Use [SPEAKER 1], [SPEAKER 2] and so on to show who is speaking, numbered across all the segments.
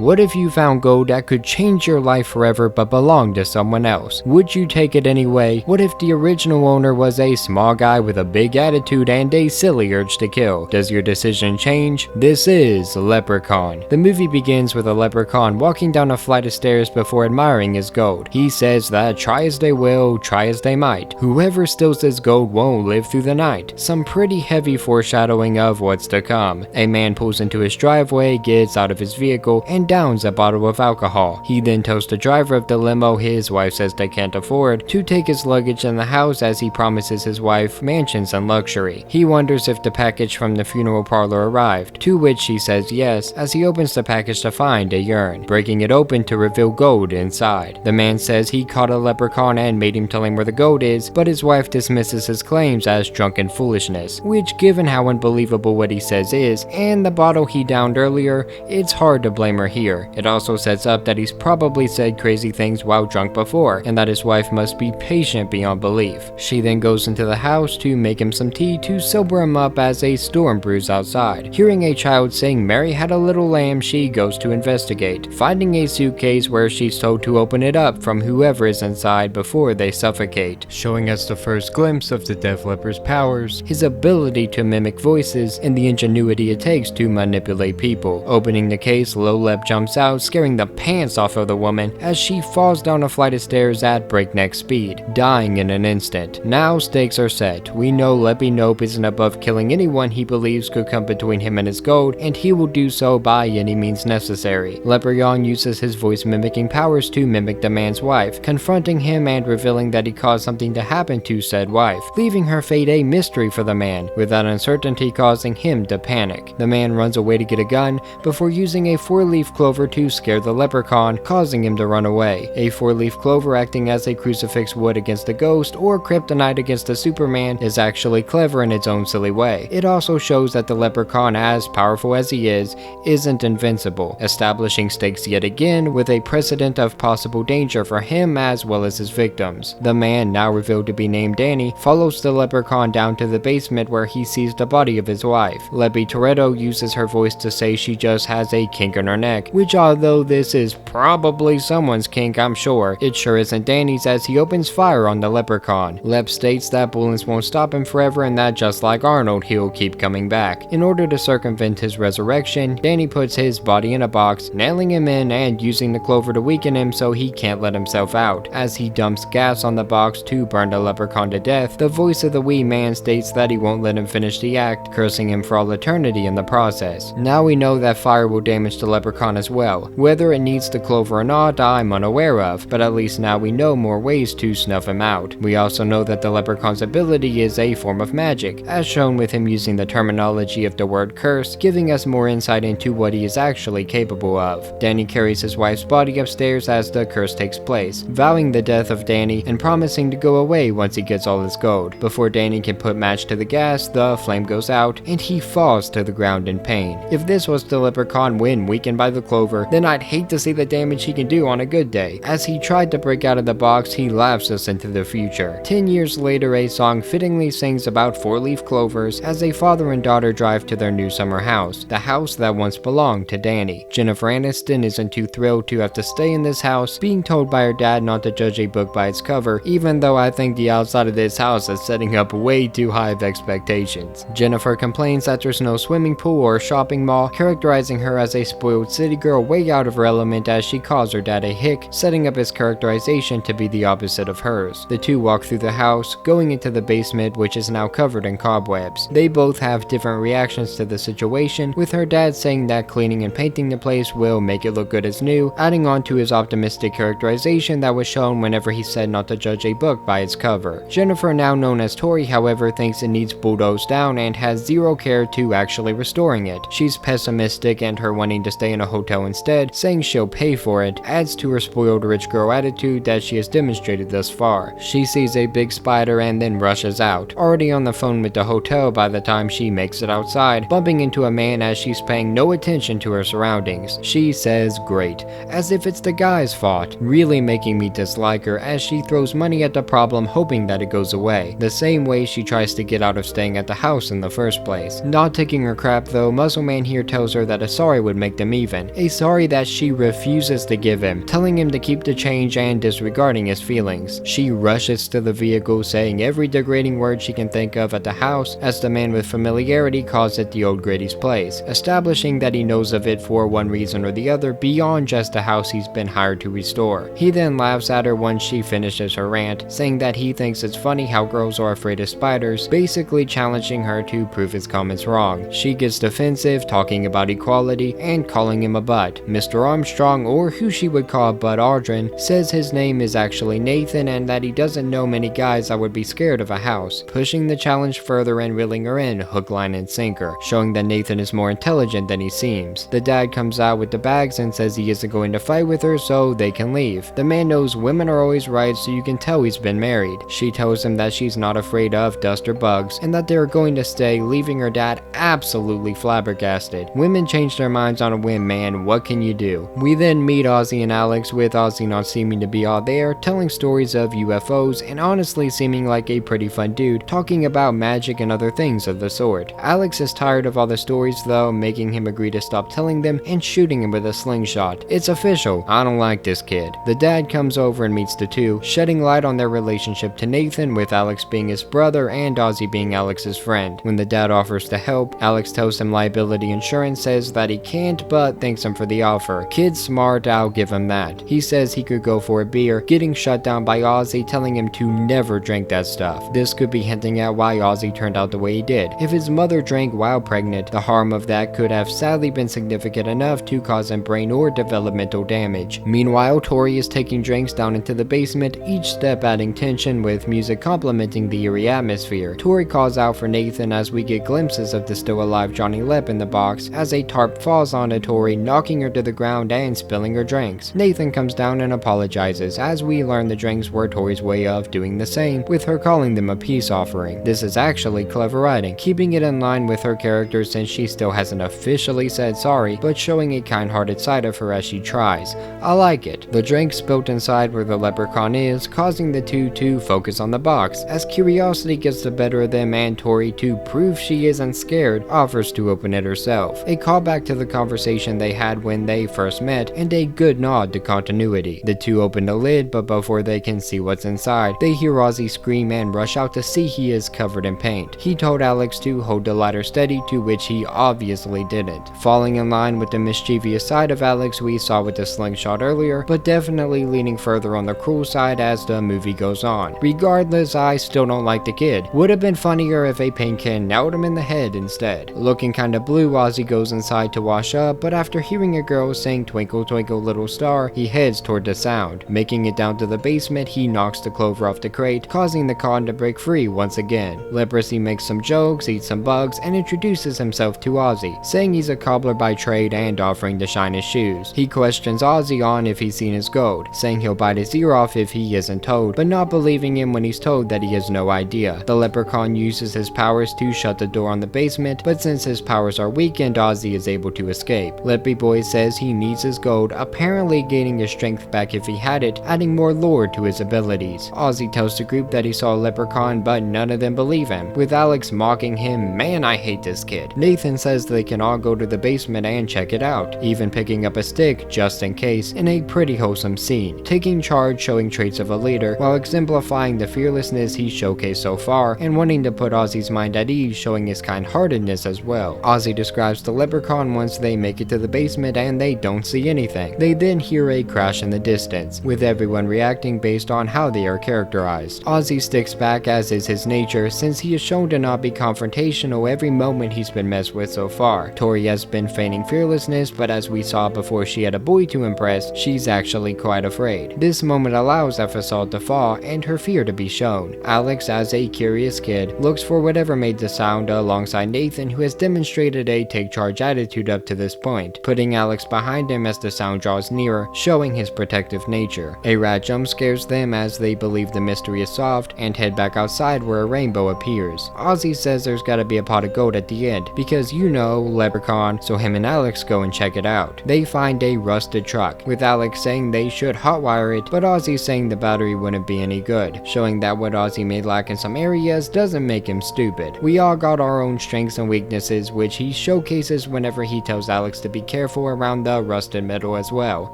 [SPEAKER 1] What if you found gold that could change your life forever but belonged to someone else? Would you take it anyway? What if the original owner was a small guy with a big attitude and a silly urge to kill? Does your decision change? This is Leprechaun. The movie begins with a leprechaun walking down a flight of stairs before admiring his gold. He says that try as they will, try as they might, whoever steals his gold won't live through the night. Some pretty heavy foreshadowing of what's to come. A man pulls into his driveway, gets out of his vehicle, and downs a bottle of alcohol. He then tells the driver of the limo his wife says they can't afford to take his luggage in the house, as he promises his wife mansions and luxury. He wonders if the package from the funeral parlor arrived, to which she says yes, as he opens the package to find a urn, breaking it open to reveal gold inside. The man says he caught a leprechaun and made him tell him where the gold is, but his wife dismisses his claims as drunken foolishness, which, given how unbelievable what he says is, and the bottle he downed earlier, it's hard to blame her here. It also sets up that he's probably said crazy things while drunk before, and that his wife must be patient beyond belief. She then goes into the house to make him some tea to sober him up as a storm brews outside. Hearing a child saying Mary had a little lamb, she goes to investigate, finding a suitcase where she's told to open it up from whoever is inside before they suffocate, showing us the first glimpse of the Deaf Leper's powers, his ability to mimic voices, and the ingenuity it takes to manipulate people. Opening the case, Lolep jumps out, scaring the pants off of the woman as she falls down a flight of stairs at breakneck speed, dying in an instant. Now stakes are set. We know Leppy Nope isn't above killing anyone he believes could come between him and his gold, and he will do so by any means necessary. Leprechaun uses his voice mimicking powers to mimic the man's wife, confronting him and revealing that he caused something to happen to said wife, leaving her fate a mystery for the man, with that uncertainty causing him to panic. The man runs away to get a gun before using a 4-leaf clover to scare the leprechaun, causing him to run away. A 4-leaf clover acting as a crucifix would against a ghost or kryptonite against a Superman is actually clever in its own silly way. It also shows that the leprechaun, as powerful as he is, isn't invincible, establishing stakes yet again with a precedent of possible danger for him as well as his victims. The man, now revealed to be named Danny, follows the leprechaun down to the basement where he sees the body of his wife. Leppy Toretto uses her voice to say she just has a kink in her neck, which, although this is probably someone's kink, I'm sure, it sure isn't Danny's, as he opens fire on the leprechaun. Lep states that bullets won't stop him forever and that just like Arnold, he'll keep coming back. In order to circumvent his resurrection, Danny puts his body in a box, nailing him in and using the clover to weaken him so he can't let himself out. As he dumps gas on the box to burn the leprechaun to death, the voice of the wee man states that he won't let him finish the act, cursing him for all eternity in the process. Now we know that fire will damage the leprechaun as well. Whether it needs the clover or not, I'm unaware of, but at least now we know more ways to snuff him out. We also know that the leprechaun's ability is a form of magic, as shown with him using the terminology of the word curse, giving us more insight into what he is actually capable of. Danny carries his wife's body upstairs as the curse takes place, vowing the death of Danny and promising to go away once he gets all his gold. Before Danny can put match to the gas, the flame goes out and he falls to the ground in pain. If this was the leprechaun when weakened by the clover, then I'd hate to see the damage he can do on a good day. As he tried to break out of the box, he laughs us into the future. 10 years later, a song fittingly sings about 4-leaf clovers as a father and daughter drive to their new summer house, the house that once belonged to Danny. Jennifer Aniston isn't too thrilled to have to stay in this house, being told by her dad not to judge a book by its cover, even though I think the outside of this house is setting up way too high of expectations. Jennifer complains that there's no swimming pool or shopping mall, characterizing her as a spoiled city girl way out of her element as she calls her dad a hick, setting up his characterization to be the opposite of hers. The two walk through the house, going into the basement, which is now covered in cobwebs. They both have different reactions to the situation, with her dad saying that cleaning and painting the place will make it look good as new, adding on to his optimistic characterization that was shown whenever he said not to judge a book by its cover. Jennifer, now known as Tori, however, thinks it needs bulldozed down and has zero care to actually restoring it. She's pessimistic, and her wanting to stay in a hotel instead, saying she'll pay for it, adds to her spoiled rich girl attitude that she has demonstrated thus far. She sees a big spider and then rushes out, already on the phone with the hotel by the time she makes it outside, bumping into a man as she's paying no attention to her surroundings. She says great, as if it's the guy's fault, really making me dislike her as she throws money at the problem hoping that it goes away, the same way she tries to get out of staying at the house in the first place. Not taking her crap though, Muscle Man here tells her that a sorry would make them even, a sorry that she refuses to give him, telling him to keep the change and disregarding his feelings. She rushes to the vehicle, saying every degrading word she can think of at the house, as the man with familiarity calls it the old Grady's place, establishing that he knows of it for one reason or the other beyond just the house he's been hired to restore. He then laughs at her once she finishes her rant, saying that he thinks it's funny how girls are afraid of spiders, basically challenging her to prove his comments wrong. She gets defensive, talking about equality and calling him a butt. Mr. Armstrong, or who she would call Bud Aldrin, says his name is actually Nathan and that he doesn't know many guys that would be scared of a house, pushing the challenge further and reeling her in, hook, line, and sinker, showing that Nathan is more intelligent than he seems. The dad comes out with the bags and says he isn't going to fight with her so they can leave. The man knows women are always right, so you can tell he's been married. She tells him that she's not afraid of dust or bugs and that they're going to stay, leaving her dad absolutely flabbergasted. Women change their minds on a whim, man, what can you do? We then meet Ozzy and Alex, with Ozzy not seeming to be all there, telling stories of UFOs and honestly seeming like a pretty fun dude, talking about magic and other things of the sort. Alex is tired of all the stories though, making him agree to stop telling them and shooting him with a slingshot. It's official, I don't like this kid. The dad comes over and meets the two, shedding light on their relationship to Nathan, with Alex being his brother and Ozzy being Alex's friend. When the dad offers to help, Alex tells him liability insurance says that he can't, but thanks him for the offer. Kid's smart, I'll give him that. He says he could go for a beer, getting shut down by Ozzy, telling him to never drink that stuff. This could be hinting at why Ozzy turned out the way he did. If his mother drank while pregnant, the harm of that could have sadly been significant enough to cause him brain or developmental damage. Meanwhile, Tori is taking drinks down into the basement, each step adding tension, with music complementing the eerie atmosphere. Tori calls out for Nathan as we get glimpses of the still alive Johnny Lepp in the box as a tarp falls onto Tori, knocking her to the ground and spilling her drinks. Nathan comes down and apologizes, as we learn the drinks were Tori's way of doing the same, with her calling them a peace offering. This is actually clever writing, keeping it in line with her character since she still hasn't officially said sorry, but showing a kind-hearted side of her as she tries. I like it. The drink spilt inside where the leprechaun is, causing the two to focus on the box, as curiosity gets the better of them and Tori, to prove she isn't scared, offers to open it herself. A callback to the conversation they had when they first met, and a good nod to continuity. The two open the lid, but before they can see what's inside, they hear Ozzy scream and rush out to see he is covered in paint. He told Alex to hold the lighter steady, to which he obviously didn't, falling in line with the mischievous side of Alex we saw with the slingshot earlier, but definitely leaning further on the cruel side as the movie goes on. Regardless, I still don't like the kid. Would have been funnier if a paint can nailed him in the head instead. Looking kinda blue, Ozzy goes inside to wash up, but after hearing a girl sing Twinkle Twinkle Little Star, he heads toward the sound. Making it down to the basement, he knocks the clover off the crate, causing the con to break free once again. Leprosy makes some jokes, eats some bugs, and introduces himself to Ozzy, saying he's a cobbler by trade and offering to shine his shoes. He questions Ozzy on if he's seen his gold, saying he'll bite his ear off if he isn't told, but not believing him when he's told that he has no idea. The leprechaun uses his powers to shut the door on the basement, but since his powers are weakened, Ozzy is able to escape. Leppy Boy says he needs his gold, apparently gaining his strength back if he had it, adding more lore to his abilities. Ozzy tells the group that he saw a leprechaun, but none of them believe him, with Alex mocking him, man I hate this kid. Nathan says they can all go to the basement and check it out, even picking up a stick just in case, in a pretty wholesome scene. Taking charge, showing traits of a leader, while exemplifying the fearlessness he's showcased so far, and wanting to put Ozzy's mind at ease, showing his kind-heartedness as well. Ozzy describes the leprechaun once they make it to the basement and they don't see anything. They then hear a crash in the distance, with everyone reacting based on how they are characterized. Ozzy sticks back, as is his nature, since he is shown to not be confrontational every moment he's been messed with so far. Tori has been feigning fearlessness, but as we saw before she had a boy to impress, she's actually quite afraid. This moment allows that facade to fall and her fear to be shown. Alex, as a curious kid, looks for whatever made the sound alongside Nathan, who has demonstrated a take charge attitude up to this point, putting Alex behind him as the sound draws nearer, showing his protective nature. A rat jump scares them as they believe the mystery is solved and head back outside where a rainbow appears. Ozzy says there's gotta be a pot of gold at the end because you know, leprechaun, so him and Alex go and check it out. They find a rusted truck, with Alex saying they should hotwire it, but Ozzy saying the battery wouldn't be any good, showing that what Ozzy may lack in some areas doesn't make him stupid. We all got our own strengths and weaknesses, which he showcases whenever he tells Alex to be careful careful around the rusted metal as well.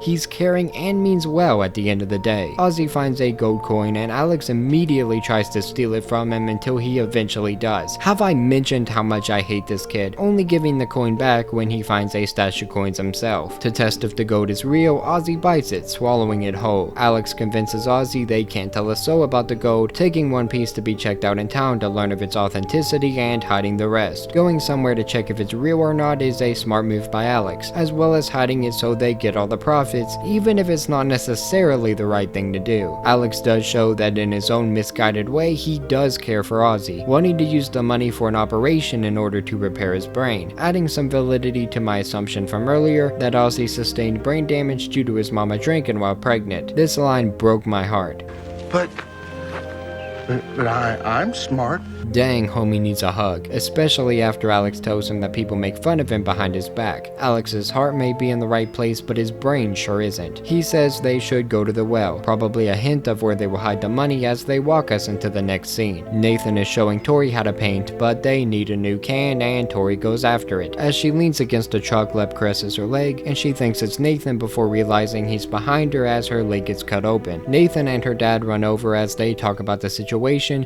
[SPEAKER 1] He's caring and means well at the end of the day. Ozzy finds a gold coin and Alex immediately tries to steal it from him until he eventually does. Have I mentioned how much I hate this kid? Only giving the coin back when he finds a stash of coins himself. To test if the gold is real, Ozzy bites it, swallowing it whole. Alex convinces Ozzy they can't tell a soul about the gold, taking one piece to be checked out in town to learn of its authenticity and hiding the rest. Going somewhere to check if it's real or not is a smart move by Alex, as well as hiding it so they get all the profits, even if it's not necessarily the right thing to do. Alex does show that in his own misguided way he does care for Ozzy, wanting to use the money for an operation in order to repair his brain, adding some validity to my assumption from earlier that Ozzy sustained brain damage due to his mama drinking while pregnant. This line broke my heart.
[SPEAKER 2] But I'm smart.
[SPEAKER 1] Dang, homie needs a hug, especially after Alex tells him that people make fun of him behind his back. Alex's heart may be in the right place, but his brain sure isn't. He says they should go to the well, probably a hint of where they will hide the money as they walk us into the next scene. Nathan is showing Tori how to paint, but they need a new can and Tori goes after it. As she leans against a truck, Lep caresses her leg and she thinks it's Nathan before realizing he's behind her as her leg gets cut open. Nathan and her dad run over as they talk about the situation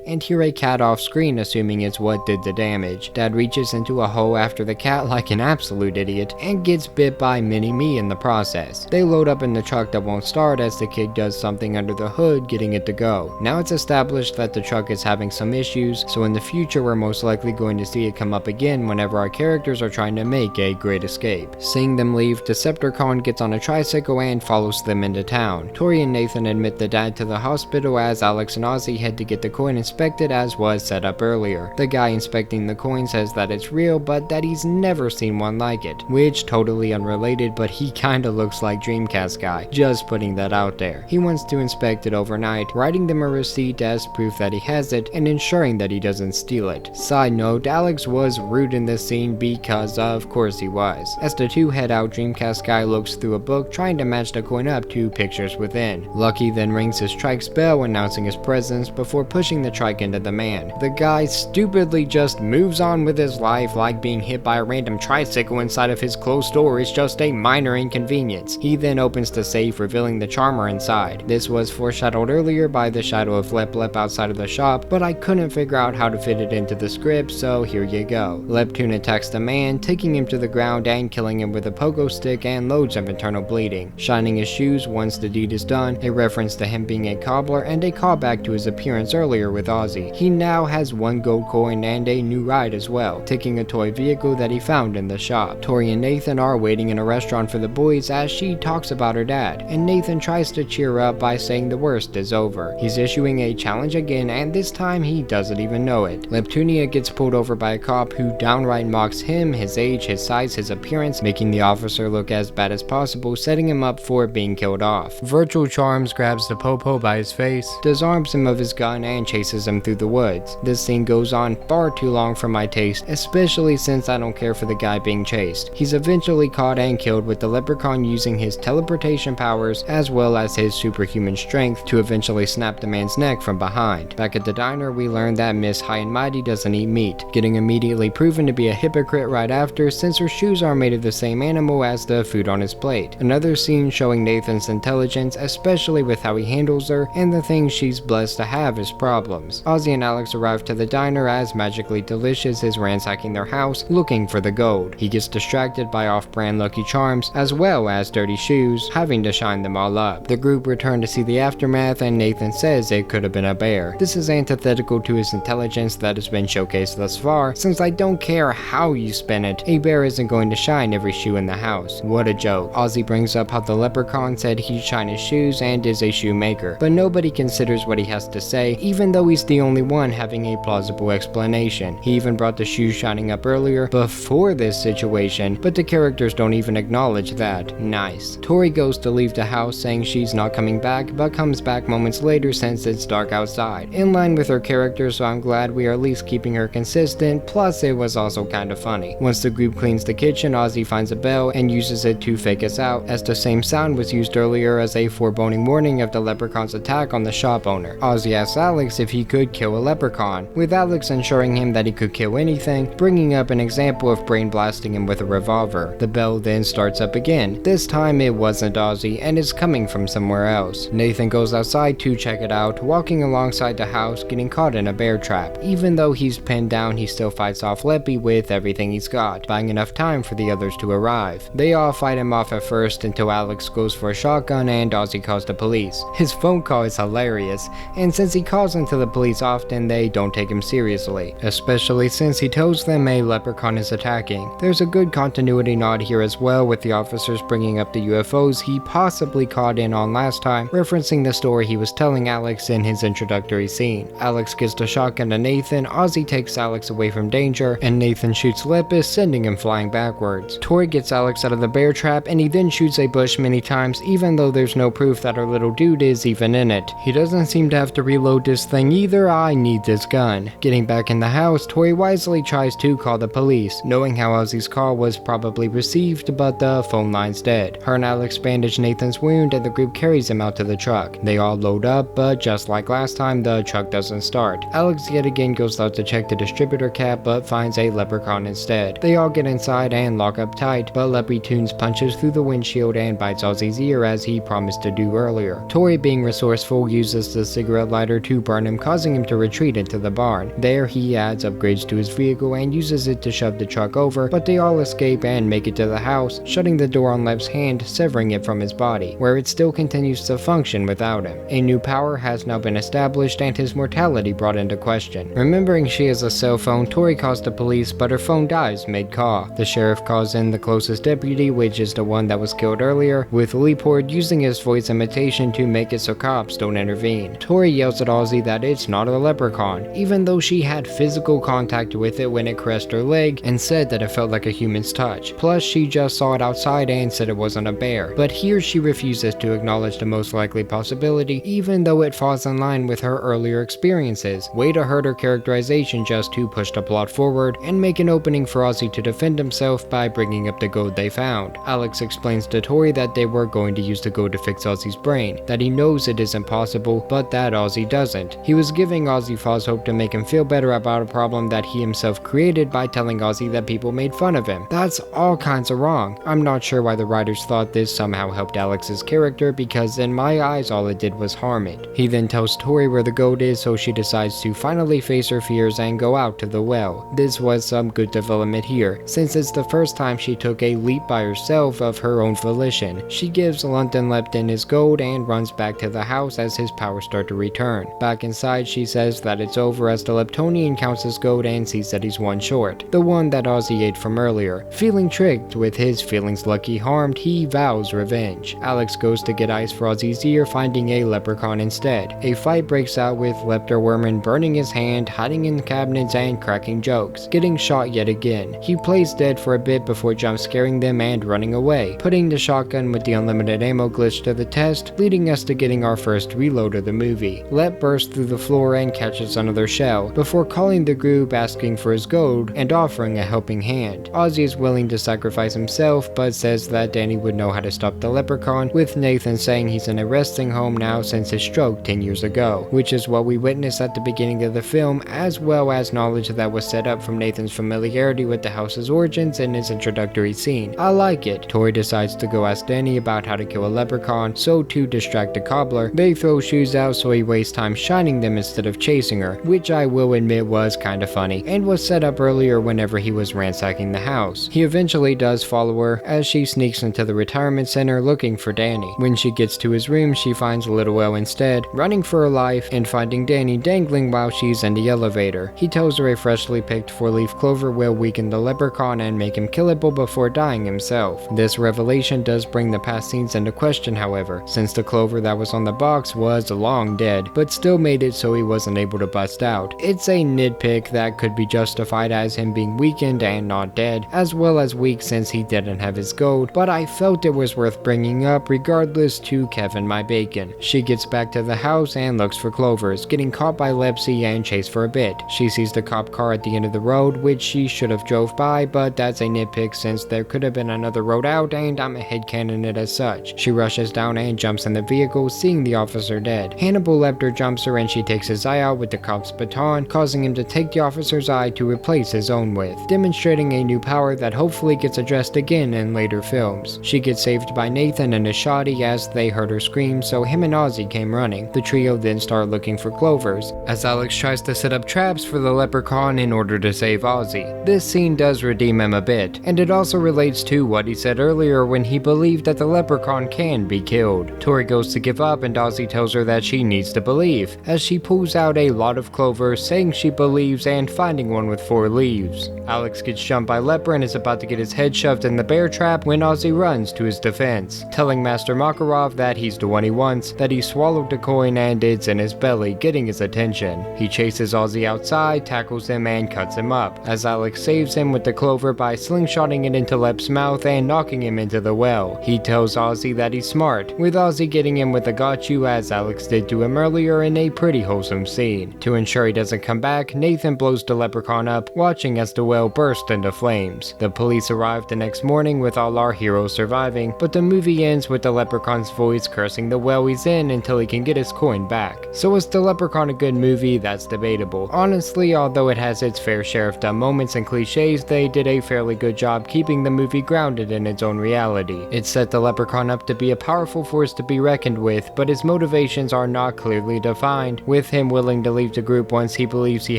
[SPEAKER 1] and hear a cat off screen, assuming it's what did the damage. Dad reaches into a hole after the cat like an absolute idiot and gets bit by Mini-Me in the process. They load up in the truck that won't start as the kid does something under the hood getting it to go. Now it's established that the truck is having some issues, so in the future we're most likely going to see it come up again whenever our characters are trying to make a great escape. Seeing them leave, Decepticon gets on a tricycle and follows them into town. Tori and Nathan admit the dad to the hospital as Alex and Ozzy head to get the coin inspected as was set up earlier. The guy inspecting the coin says that it's real, but that he's never seen one like it, which totally unrelated, but he kinda looks like Dreamcast guy, just putting that out there. He wants to inspect it overnight, writing them a receipt as proof that he has it and ensuring that he doesn't steal it. Side note, Alex was rude in this scene because of course he was. As the two head out, Dreamcast guy looks through a book trying to match the coin up to pictures within. Lucky then rings his trike's bell announcing his presence before pushing the trike into the man. The guy stupidly just moves on with his life like being hit by a random tricycle inside of his closed door is just a minor inconvenience. He then opens the safe, revealing the charmer inside. This was foreshadowed earlier by the shadow of Lep outside of the shop, but I couldn't figure out how to fit it into the script, so here you go. Leptune attacks the man, taking him to the ground and killing him with a pogo stick and loads of internal bleeding. Shining his shoes once the deed is done, a reference to him being a cobbler and a callback to his appearance earlier with Ozzy. He now has one gold coin and a new ride as well, taking a toy vehicle that he found in the shop. Tori and Nathan are waiting in a restaurant for the boys as she talks about her dad, and Nathan tries to cheer up by saying the worst is over. He's issuing a challenge again, and this time he doesn't even know it. Leptunia gets pulled over by a cop who downright mocks him, his age, his size, his appearance, making the officer look as bad as possible, setting him up for being killed off. Virtual Charms grabs the popo by his face, disarms him of his gun, and chases him through the woods. This scene goes on far too long for my taste, especially since I don't care for the guy being chased. He's eventually caught and killed with the Leprechaun using his teleportation powers as well as his superhuman strength to eventually snap the man's neck from behind. Back at the diner, we learn that Miss High and Mighty doesn't eat meat, getting immediately proven to be a hypocrite right after since her shoes are made of the same animal as the food on his plate. Another scene showing Nathan's intelligence, especially with how he handles her and the things she's blessed to have as problems. Ozzy and Alex arrive to the diner as Magically Delicious is ransacking their house looking for the gold. He gets distracted by off-brand Lucky Charms as well as dirty shoes, having to shine them all up. The group return to see the aftermath and Nathan says it could have been a bear. This is antithetical to his intelligence that has been showcased thus far, since I don't care how you spin it, a bear isn't going to shine every shoe in the house. What a joke. Ozzy brings up how the Leprechaun said he'd shine his shoes and is a shoemaker, but nobody considers what he has to say, even though he's the only one having a plausible explanation. He even brought the shoes shining up earlier before this situation, but the characters don't even acknowledge that. Nice. Tori goes to leave the house saying she's not coming back, but comes back moments later since it's dark outside. In line with her character, so I'm glad we are at least keeping her consistent, plus it was also kinda funny. Once the group cleans the kitchen, Ozzy finds a bell and uses it to fake us out, as the same sound was used earlier as a foreboding warning of the Leprechaun's attack on the shop owner. Ozzy asks Alex if he could kill a leprechaun, with Alex ensuring him that he could kill anything, bringing up an example of brain blasting him with a revolver. The bell then starts up again. This time it wasn't Ozzy and is coming from somewhere else. Nathan goes outside to check it out, walking alongside the house, getting caught in a bear trap. Even though he's pinned down, he still fights off Leppy with everything he's got, buying enough time for the others to arrive. They all fight him off at first until Alex goes for a shotgun and Ozzy calls the police. His phone call is hilarious, and since he calls into the police often, they don't take him seriously, especially since he tells them a leprechaun is attacking. There's a good continuity nod here as well, with the officers bringing up the UFOs he possibly caught in on last time, referencing the story he was telling Alex in his introductory scene. Alex gives the shotgun to Nathan, Ozzy takes Alex away from danger, and Nathan shoots Lepis, sending him flying backwards. Tori gets Alex out of the bear trap, and he then shoots a bush many times, even though there's no proof that our little dude is even in it. He doesn't seem to have to reload this thing either. I need this gun. Getting back in the house, Tori wisely tries to call the police, knowing how Ozzy's call was probably received, but the phone line's dead. Her and Alex bandage Nathan's wound, and the group carries him out to the truck. They all load up, but just like last time, the truck doesn't start. Alex yet again goes out to check the distributor cap, but finds a leprechaun instead. They all get inside and lock up tight, but Leprechaun punches through the windshield and bites Ozzy's ear as he promised to do earlier. Tori, being resourceful, uses the cigarette lighter to burn him, causing him to retreat into the barn. There, he adds upgrades to his vehicle and uses it to shove the truck over, but they all escape and make it to the house, shutting the door on Lev's hand, severing it from his body, where it still continues to function without him. A new power has now been established and his mortality brought into question. Remembering she has a cell phone, Tori calls the police, but her phone dies mid-call. The sheriff calls in the closest deputy, which is the one that was killed earlier, with Leopold using his voice imitation to make it so cops don't intervene. Tori yells at Ozzy that it's not a leprechaun, even though she had physical contact with it when it caressed her leg and said that it felt like a human's touch. Plus, she just saw it outside and said it wasn't a bear. But here she refuses to acknowledge the most likely possibility, even though it falls in line with her earlier experiences. Way to hurt her characterization just to push the plot forward and make an opening for Ozzy to defend himself by bringing up the gold they found. Alex explains to Tori that they were going to use the gold to fix Ozzy's brain, that he knows it isn't possible, but that Ozzy doesn't. He was giving Ozzy false hope to make him feel better about a problem that he himself created by telling Ozzy that people made fun of him. That's all kinds of wrong. I'm not sure why the writers thought this somehow helped Alex's character, because in my eyes all it did was harm it. He then tells Tori where the gold is, so she decides to finally face her fears and go out to the well. This was some good development here, since it's the first time she took a leap by herself of her own volition. She gives London Lepton his gold and runs back to the house as his powers start to return. Back inside, she says that it's over as the Leptonian counts his gold and sees that he's one short, the one that Ozzy ate from earlier. Feeling tricked with his feelings lucky harmed, he vows revenge. Alex goes to get ice for Ozzy's ear, finding a leprechaun instead. A fight breaks out with Lepter Werman burning his hand, hiding in cabinets and cracking jokes, getting shot yet again. He plays dead for a bit before jump scaring them and running away, putting the shotgun with the unlimited ammo glitch to the test, leading us to getting our first reload of the movie. Lep bursts through the floor and catches another shell, before calling the group, asking for his gold, and offering a helping hand. Ozzy is willing to sacrifice himself, but says that Danny would know how to stop the leprechaun, with Nathan saying he's in a resting home now since his stroke 10 years ago, which is what we witnessed at the beginning of the film, as well as knowledge that was set up from Nathan's familiarity with the house's origins in his introductory scene. I like it. Tori decides to go ask Danny about how to kill a leprechaun, so to distract the cobbler, they throw shoes out so he wastes time shining them instead of chasing her, which I will admit was kinda funny, and was set up earlier whenever he was ransacking the house. He eventually does follow her, as she sneaks into the retirement center looking for Danny. When she gets to his room, she finds Little Elle instead, running for her life, and finding Danny dangling while she's in the elevator. He tells her a freshly picked 4-leaf clover will weaken the leprechaun and make him killable before dying himself. This revelation does bring the past scenes into question, however, since the clover that was on the box was long dead, but still made it so he wasn't able to bust out. It's a nitpick that could be justified as him being weakened and not dead, as well as weak since he didn't have his gold, but I felt it was worth bringing up regardless to Kevin my bacon. She gets back to the house and looks for clovers, getting caught by Lepsy and chased for a bit. She sees the cop car at the end of the road, which she should have drove by, but that's a nitpick since there could have been another road out and I'm a headcanon it as such. She rushes down and jumps in the vehicle, seeing the officer dead. Hannibal Lecter jumps her and she takes his eye out with the cop's baton, causing him to take the officer's eye to replace his own with, demonstrating a new power that hopefully gets addressed again in later films. She gets saved by Nathan and a shoddy as they heard her scream, so him and Ozzy came running. The trio then start looking for clovers, as Alex tries to set up traps for the Leprechaun in order to save Ozzy. This scene does redeem him a bit, and it also relates to what he said earlier when he believed that the Leprechaun can be killed. Tori goes to give up and Ozzy tells her that she needs to believe, as she pulls out a lot of clovers saying she believes and finding one with 4 leaves. Alex gets jumped by Lepre and is about to get his head shoved in the bear trap when Ozzy runs to his defense, telling Master Makarov that he's the one he wants, that he swallowed the coin and it's in his belly, getting his attention. He chases Ozzy outside, tackles him and cuts him up, as Alex saves him with the clover by slingshotting it into Lep's mouth and knocking him into the well. He tells Ozzy that he's smart, with Ozzy getting him with a got you as Alex did to him earlier in a pretty wholesome scene. To ensure he doesn't come back, Nathan blows the Leprechaun up, watching as the well burst into flames. The police arrive the next morning with all our heroes surviving, but the movie ends with the Leprechaun's voice cursing the well he's in until he can get his coin back. So is the Leprechaun a good movie? That's debatable. Honestly, although it has its fair share of dumb moments and cliches, they did a fairly good job keeping the movie grounded in its own reality. It set the Leprechaun up to be a powerful force to be reckoned with, but his motivations are not clearly defined, with him willing to leave the group once he believes he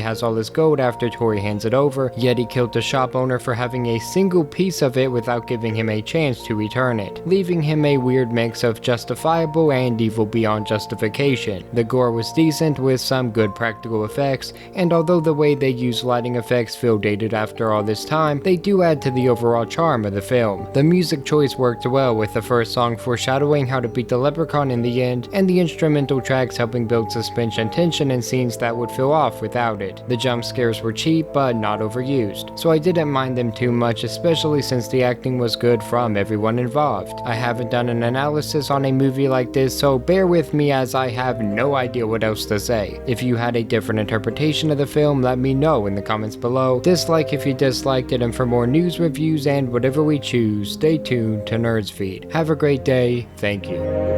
[SPEAKER 1] has all his gold after Tori hands it over, yet he killed the shop owner for having a single piece of it without giving him a chance to return it, leaving him a weird mix of justifiable and evil beyond justification. The gore was decent with some good practical effects, and although the way they use lighting effects feel dated after all this time, they do add to the overall charm of the film. The music choice worked well, with the first song foreshadowing how to beat the Leprechaun in the end, and the instrumental tracks helping build suspense and tension in scenes that would feel off without it. The jump scares were cheap but not overused, so I didn't mind them too much, especially since the acting was good from everyone involved. I haven't done an analysis on a movie like this, so bear with me as I have no idea what else to say. If you had a different interpretation of the film, let me know in the comments below. Dislike if you disliked it, and for more news, reviews, and whatever we choose, stay tuned to Nerdsfeed. Have a great day. Thank you.